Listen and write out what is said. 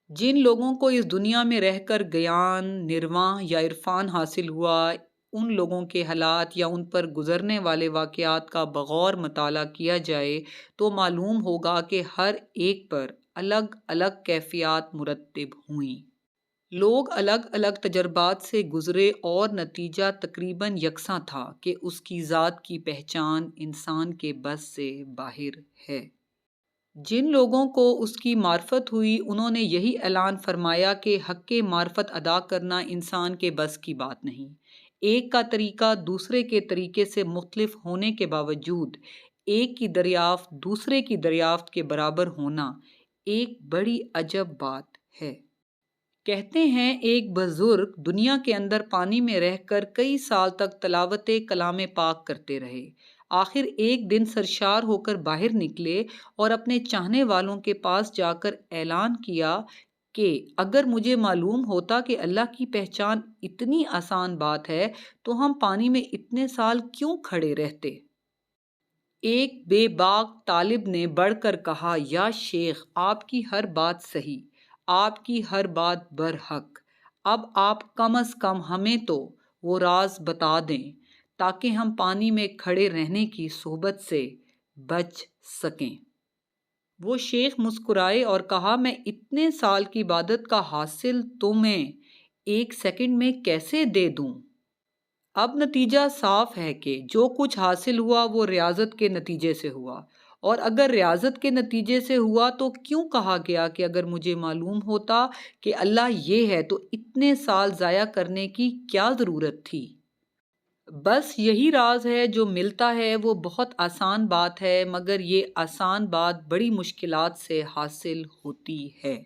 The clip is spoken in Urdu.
جن لوگوں کو اس دنیا میں رہ کر گیان، نرواں یا عرفان حاصل ہوا، ان لوگوں کے حالات یا ان پر گزرنے والے واقعات کا بغور مطالعہ کیا جائے تو معلوم ہوگا کہ ہر ایک پر الگ الگ کیفیات مرتب ہوئیں۔ لوگ الگ الگ تجربات سے گزرے اور نتیجہ تقریباً یکساں تھا کہ اس کی ذات کی پہچان انسان کے بس سے باہر ہے۔ جن لوگوں کو اس کی معرفت ہوئی انہوں نے یہی اعلان فرمایا کہ حق معرفت ادا کرنا انسان کے بس کی بات نہیں۔ ایک کا طریقہ دوسرے کے طریقے سے مختلف ہونے کے باوجود ایک کی دریافت دوسرے کی دریافت کے برابر ہونا ایک بڑی عجب بات ہے۔ کہتے ہیں ایک بزرگ دنیا کے اندر پانی میں رہ کر کئی سال تک تلاوت کلام پاک کرتے رہے۔ آخر ایک دن سرشار ہو کر باہر نکلے اور اپنے چاہنے والوں کے پاس جا کر اعلان کیا کہ اگر مجھے معلوم ہوتا کہ اللہ کی پہچان اتنی آسان بات ہے تو ہم پانی میں اتنے سال کیوں کھڑے رہتے؟ ایک بے باک طالب نے بڑھ کر کہا، یا شیخ، آپ کی ہر بات صحیح، آپ کی ہر بات برحق۔ اب آپ کم از کم ہمیں تو وہ راز بتا دیں تاکہ ہم پانی میں کھڑے رہنے کی صحبت سے بچ سکیں۔ وہ شیخ مسکرائے اور کہا، میں اتنے سال کی عبادت کا حاصل تمہیں ایک سیکنڈ میں کیسے دے دوں؟ اب نتیجہ صاف ہے کہ جو کچھ حاصل ہوا وہ ریاضت کے نتیجے سے ہوا، اور اگر ریاضت کے نتیجے سے ہوا تو کیوں کہا گیا کہ اگر مجھے معلوم ہوتا کہ اللہ یہ ہے تو اتنے سال ضائع کرنے کی کیا ضرورت تھی؟ بس یہی راز ہے، جو ملتا ہے وہ بہت آسان بات ہے، مگر یہ آسان بات بڑی مشکلات سے حاصل ہوتی ہے۔